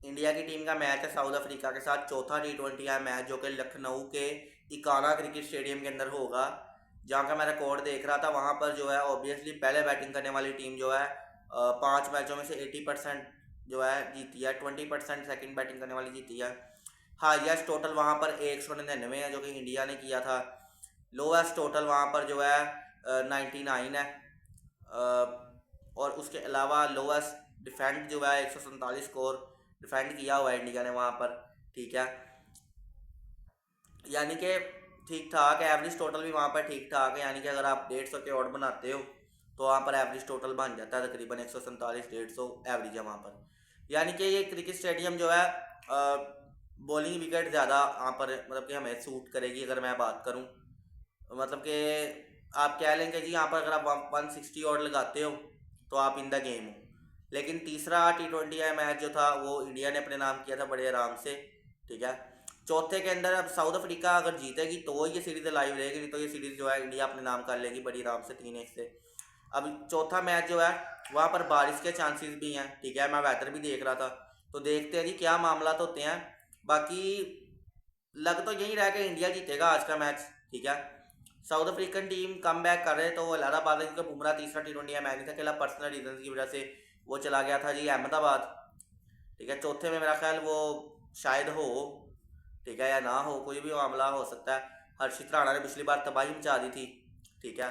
India की team का match है साउथ अफ्रीका के साथ, चौथा T20 है मैच, जो कि लखनऊ के इकाना क्रिकेट स्टेडियम के अंदर होगा। जहाँ का मैं रिकॉर्ड देख रहा था, वहाँ पर जो है ऑब्वियसली पहले बैटिंग करने वाली टीम जो है 5 मैचों में से 80% जो है जीती है, 20% सेकंड बैटिंग करने वाली जीती है। हाईएस्ट टोटल वहाँ पर 199 है जो कि इंडिया ने किया था। लोवेस्ट टोटल वहाँ पर जो है 99 है। और उसके अलावा लोवेस्ट डिफेंड जो है 147 स्कोर डिफेंड किया हुआ है इंडिया ने वहाँ पर। ठीक है, यानी कि ठीक ठाक है। एवरेज टोटल भी वहाँ पर ठीक ठाक है, यानी कि अगर आप 150 के ऑड बनाते हो तो वहाँ पर एवरेज टोटल बन जाता है तकरीबन 147-150 एवरेज है वहाँ पर। यानी कि ये क्रिकेट स्टेडियम जो है बॉलिंग विकेट ज़्यादा वहाँ पर मतलब कि हमें सूट करेगी। अगर मैं बात करूँ मतलब कि आप कह लेंगे जी यहाँ पर अगर आप 160 ऑड लगाते हो तो आप इन द गेम हो। लेकिन तीसरा T20 मैच जो था वो इंडिया ने अपने नाम किया था बड़े आराम से। ठीक है, चौथे के अंदर अब साउथ अफ्रीका अगर जीतेगी तो ये सीरीज़ लाइव रहेगी, नहीं तो ये सीरीज़ जो है इंडिया अपने नाम कर लेगी बड़ी आराम से 3-1 से। अब चौथा मैच जो है वहाँ पर बारिश के चांसेस भी हैं। ठीक है, मैं वेदर भी देख रहा था, तो देखते हैं जी क्या मामला होते हैं। बाकी लग तो यही रहा कि इंडिया जीतेगा आज का मैच। ठीक है, south African team come back कर रहे तो वो इलाहाबाद है, क्योंकि बुमराह तीसरा T20 मैच नहीं था, अकेला पर्सनल रीजन की वजह से वो चला गया था जी अहमदाबाद। ठीक है, चौथे में मेरा ख्याल वो शायद हो, ठीक है, या ना हो, कोई भी मामला हो सकता है। हर्षित राणा ने पिछली बार तबाही मचा दी थी। ठीक है,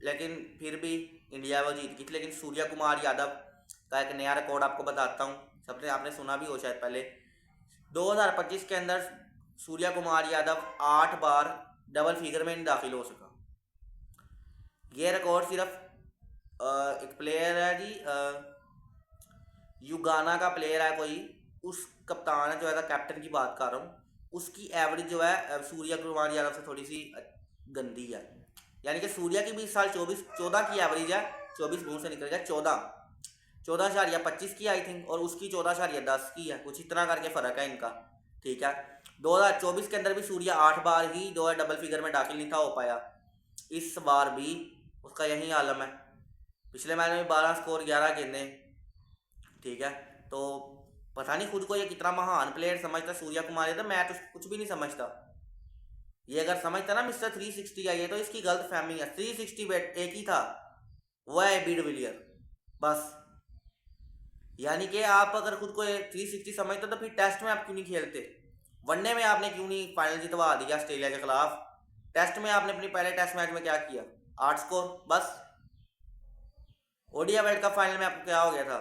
लेकिन फिर भी इंडिया वो जीत गई थी। लेकिन सूर्या कुमार यादव का एक नया रिकॉर्ड आपको बताता हूँ, सबने आपने सुना भी हो शायद पहले। 2025 के अंदर सूर्या कुमार यादव 8 बार डबल फिगर में नहीं दाखिल हो सका। ये रिकॉर्ड सिर्फ एक प्लेयर है जी, युगाना का प्लेयर है कोई, उस कप्तान है जो है कैप्टन की बात कर रहा हूँ, उसकी एवरेज जो है सूर्या कुमार यादव से थोड़ी सी गंदी है। यानी कि सूर्या की 20 साल 14 की एवरेज है, 24 मुंह से निकल गया, 14.25 की आई थिंक, और उसकी 14.10 की है, कुछ इतना करके फ़र्क है इनका। ठीक है, 2024 के अंदर भी सूर्या 8 बार ही जो है डबल फिगर में दाखिल नहीं था हो पाया। इस बार भी उसका यही आलम है। पिछले मैच में 12 स्कोर 11 गेंदें। ठीक है, तो पता नहीं खुद को ये कितना महान प्लेयर समझता सूर्या कुमार यादव, मैं तो कुछ भी नहीं समझता। ये अगर समझता ना मिस्टर 360 है, ये तो इसकी गलत फहमी है। 360 बैट एक ही था, वो है बीड विलियर, बस। यानी कि आप अगर खुद को 360 समझते तो फिर टेस्ट में आप क्यों नहीं खेलते? वनडे में आपने क्यों नहीं फाइनल जितवा दिया ऑस्ट्रेलिया के खिलाफ? टेस्ट में आपने अपनी पहले टेस्ट मैच में क्या किया? 8 स्कोर बस। ओडीआई वर्ल्ड कप फाइनल में आपको क्या हो गया था?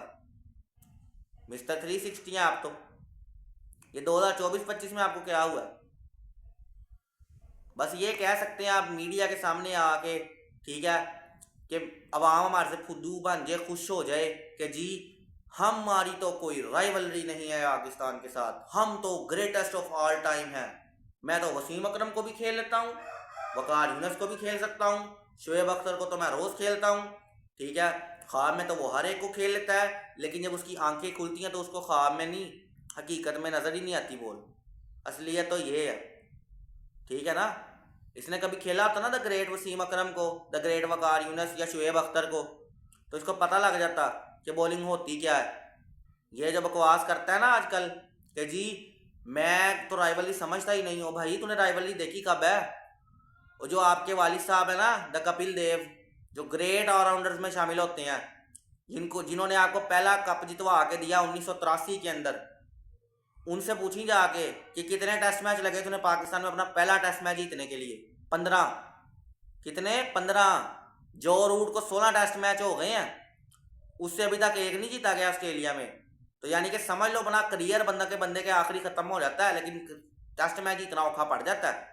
मिस्टर 360 हैं आप तो। ये 2024-25 में आपको क्या हुआ? बस ये कह सकते हैं आप मीडिया के सामने आके, ठीक है, कि अवाम हमारे से फुद्दू बन जाए, खुश हो जाए कि जी हमारी तो कोई राइवलरी नहीं है पाकिस्तान के साथ, हम तो ग्रेटेस्ट ऑफ ऑल टाइम हैं। मैं तो वसीम अकरम को भी खेल लेता हूँ, वकार यूनस को भी खेल सकता हूँ, शोएब अख्तर को तो मैं रोज़ खेलता हूँ। ठीक है, ख्वाब में तो वो हर एक को खेल लेता है, लेकिन जब उसकी आंखें खुलती हैं तो उसको ख्वाब में नहीं, हकीकत में नज़र ही नहीं आती बॉल। असलियत तो ये है। ठीक है ना, इसने कभी खेला होता ना द ग्रेट वसीम अकरम को, द ग्रेट वकार यूनस या शुएब अख्तर को, तो इसको पता लग जाता कि बॉलिंग होती क्या है। ये जो बकवास करता है ना आजकल कि जी मैं तो राइवलरी समझता ही नहीं हूँ, भाई तूने राइवलरी देखी कब है? वो जो आपके वालिद साहब है ना द कपिल देव, जो ग्रेट ऑलराउंडर्स में शामिल होते हैं, जिन्होंने आपको पहला कप जितवा के दिया 1983 के अंदर, उनसे पूछी जाके कि कितने टेस्ट मैच लगे तूने पाकिस्तान में अपना पहला टेस्ट मैच जीतने के लिए? 15। कितने? 15। जो रूट को 16 टेस्ट मैच हो गए हैं, उससे अभी तक एक नहीं जीता गया ऑस्ट्रेलिया में। तो यानी कि समझ लो अपना करियर बंदे के आखिरी खत्म हो जाता है, लेकिन टेस्ट मैच इतना औखा पड़ जाता है।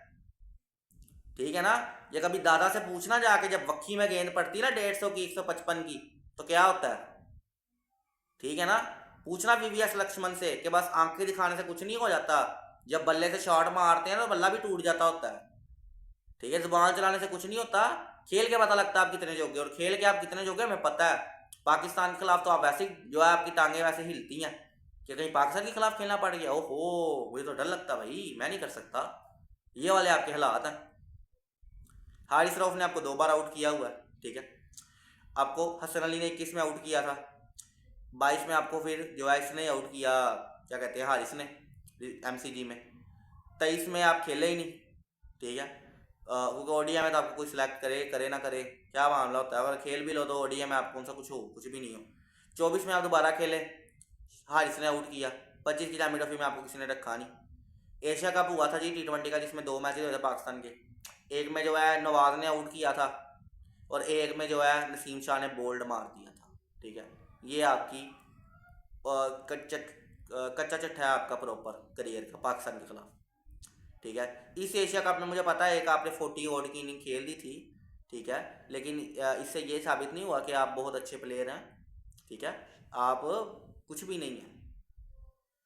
ठीक है ना, ये कभी दादा से पूछना जाके, जब वक्की में गेंद पड़ती है ना 150 की 155 की, तो क्या होता है? ठीक है ना, पूछना वीवीएस लक्ष्मण से कि बस आंखें दिखाने से कुछ नहीं हो जाता, जब बल्ले से शॉट मारते हैं तो बल्ला भी टूट जाता होता है। ठीक है, जुबान चलाने से कुछ नहीं होता, खेल के पता लगता है आप कितने जोगे, और खेल के आप कितने जोगे हमें पता है। पाकिस्तान के खिलाफ तो आप वैसे ही जो है आपकी टांगे वैसे हिलती हैं कि कहीं पाकिस्तान के खिलाफ खेलना पड़ गया, ओहो मुझे तो डर लगता भाई, मैं नहीं कर सकता। ये वाले आपके हालात हैं। हारिस रऊफ ने आपको 2 बार आउट किया हुआ है। ठीक है, आपको हसन अली ने 21 में आउट किया था। 22 में आपको फिर जो है इसने आउट किया, क्या कहते हैं, हारिस ने, MCG में। 23 में आप खेले ही नहीं, ठीक है, क्योंकि ओडीआई में तो आपको कोई सिलेक्ट करे करे ना करे, क्या मामला होता है, अगर खेल भी लो तो ओडीआई में आप कौन सा कुछ हो, कुछ भी नहीं हो। 24 में आप दोबारा खेले, हारिस ने आउट किया। 25 की चैंपियन ट्रॉफी में आपको किसी ने रखा नहीं। एशिया कप हुआ था जी T20 का, जिसमें 2 मैच हुए थे पाकिस्तान के। एक में जो है नवाज ने आउट किया था, और एक में जो है नसीम शाह ने बोल्ड मार दिया था, ठीक है। ये आपकी कच्चा चट्टा है आपका प्रॉपर करियर का पाकिस्तान के खिलाफ, ठीक है। इस एशिया कप में मुझे पता है एक आपने 40 ओवर की इनिंग खेल दी थी, ठीक है, लेकिन इससे ये साबित नहीं हुआ कि आप बहुत अच्छे प्लेयर हैं, ठीक है। आप कुछ भी नहीं है।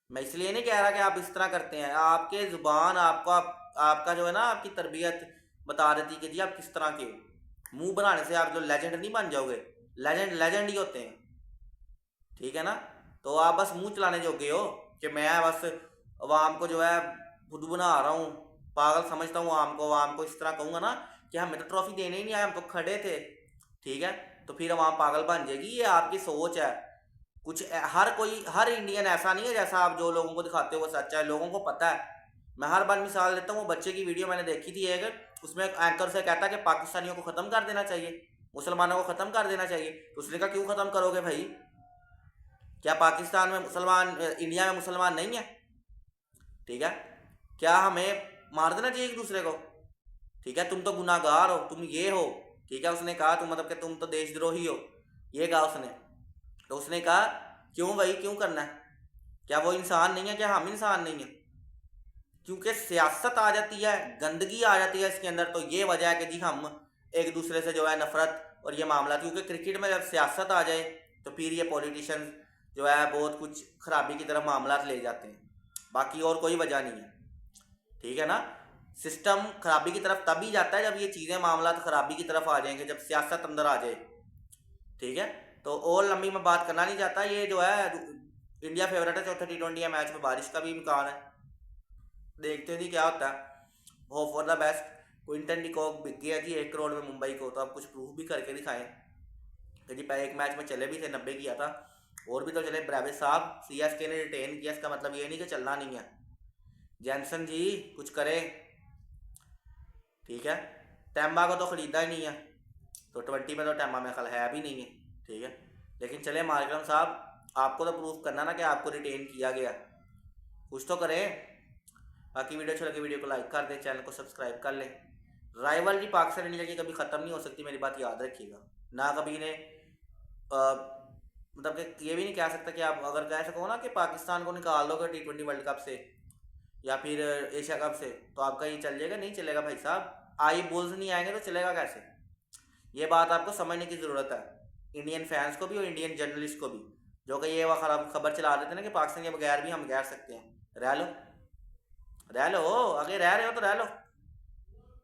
मैं इसलिए नहीं कह रहा कि आप इस तरह करते हैं, आपके ज़ुबान आपका जो है ना, आपकी तरबियत बता देती कि जी आप किस तरह के हो। मुंह बनाने से आप जो लेजेंड नहीं बन जाओगे, लेजेंड लेजेंड ही होते हैं, ठीक है ना। तो आप बस मुंह चलाने जोगे हो कि मैं बस अवाम को जो है बुद्धू बना रहा हूँ, पागल समझता हूँ अवाम को इस तरह कहूँगा ना कि हमें तो ट्रॉफी देने ही नहीं आए, हम तो खड़े थे, ठीक है, तो फिर अवाम पागल बन जाएगी। ये आपकी सोच है। हर इंडियन ऐसा नहीं है जैसा आप जो लोगों को दिखाते हो वो सच्चा है, लोगों को पता है। मैं हर बार मिसाल देता हूँ, वो बच्चे की वीडियो मैंने देखी थी एक, उसमें एंकर से कहता कि पाकिस्तानियों को ख़त्म कर देना चाहिए, मुसलमानों को ख़त्म कर देना चाहिए। तो उसने कहा क्यों ख़त्म करोगे भाई, क्या पाकिस्तान में मुसलमान, इंडिया में मुसलमान नहीं है, ठीक है, क्या हमें मार देना चाहिए एक दूसरे को, ठीक है, तुम तो गुनाहगार हो, तुम ये हो, ठीक है। उसने कहा तुम मतलब कि तुम तो देशद्रोही हो, ये कहा उसने। तो उसने कहा क्यों भाई, क्यों करना है, क्या वो इंसान नहीं है, क्या हम इंसान नहीं है? क्योंकि सियासत आ जाती है, गंदगी आ जाती है इसके अंदर, तो ये वजह है कि जी हम एक दूसरे से जो है नफरत और ये मामला, क्योंकि क्रिकेट में जब सियासत आ जाए तो फिर ये पॉलिटिशियन जो है बहुत कुछ खराबी की तरफ मामला ले जाते हैं, बाकी और कोई वजह नहीं है, ठीक है ना। सिस्टम खराबी की तरफ तभी जाता है जब ये चीज़ें मामला खराबी की तरफ आ जाएंगे, जब सियासत अंदर आ जाए, ठीक है। तो और लंबी मैं बात करना नहीं चाहता। ये जो है इंडिया फेवरेट है चौथे T20 मैच में, बारिश का भी इम्कान है, देखते हैं जी क्या होता है। Hope for the best. Quinton de Kock बिक गया जी 1 करोड़ में मुंबई को, तो आप कुछ प्रूफ भी करके दिखाएं कि जी पहले एक मैच में चले भी थे, 90 किया था, और भी तो चले। ब्रेविस साहब, CSK ने रिटेन किया, इसका मतलब ये नहीं कि चलना नहीं है। जैनसन जी कुछ करे, ठीक है। टैम्बा को तो ख़रीदा ही नहीं है, तो 20 में तो टैम्बा में ख्याल है भी नहीं है, ठीक है। लेकिन चले मार्करम साहब, आपको तो प्रूफ करना ना कि आपको रिटेन किया गया, कुछ तो करें। बाकी वीडियो अच्छा लगे वीडियो को लाइक कर दें, चैनल को सब्सक्राइब कर लें। राइवलरी पाकिस्तान इंडिया की कभी ख़त्म नहीं हो सकती, मेरी बात याद रखिएगा ना। कभी ने मतलब कि ये भी नहीं कह सकता कि आप अगर कह सको ना कि पाकिस्तान को निकाल दोगे T20 वर्ल्ड कप से या फिर एशिया कप से, तो आपका ये चल जाएगा, नहीं चलेगा भाई साहब। आई बुल्स नहीं आएंगे तो चलेगा कैसे? ये बात आपको समझने की ज़रूरत है, इंडियन फैंस को भी और इंडियन जर्नलिस्ट को भी, जो कि ये वह खबर चला देते हैं ना कि पाकिस्तान के बगैर भी हम कह सकते हैं। रह लो, रह लो, अगर रह रहे हो तो रह लो।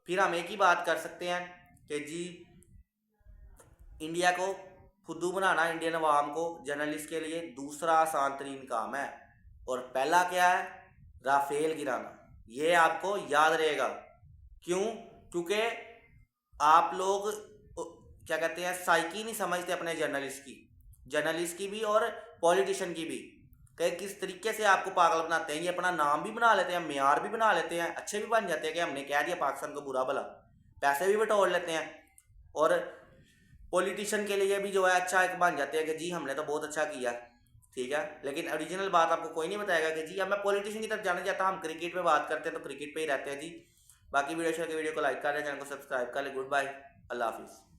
फिर हम एक ही बात कर सकते हैं कि जी इंडिया को फुद्दू बनाना इंडियन अवाम को जर्नलिस्ट के लिए दूसरा आसान तरीन काम है, और पहला क्या है, राफेल गिराना। ये आपको याद रहेगा। क्यों? क्योंकि आप लोग क्या कहते हैं, साइकी नहीं समझते अपने जर्नलिस्ट की भी और पॉलिटिशियन की भी, कि किस तरीके से आपको पागल बनाते हैं। ये अपना नाम भी बना लेते हैं, मेयार भी बना लेते हैं, अच्छे भी बन जाते हैं कि हमने कह दिया पाकिस्तान को बुरा भला, पैसे भी बटोर लेते हैं, और पॉलिटिशियन के लिए भी जो है अच्छा एक बन जाते हैं कि जी हमने तो बहुत अच्छा किया, ठीक है। लेकिन ओरिजिनल बात आपको कोई नहीं बताएगा कि जी अब मैं पॉलिटिशियन की तरफ जाना चाहता, हम क्रिकेट पे बात करते हैं तो क्रिकेट पे ही रहते हैं जी। बाकी वीडियो को लाइक कर लें, चैनल को सब्सक्राइब कर लें। गुड बाय, अल्लाह हाफिज़।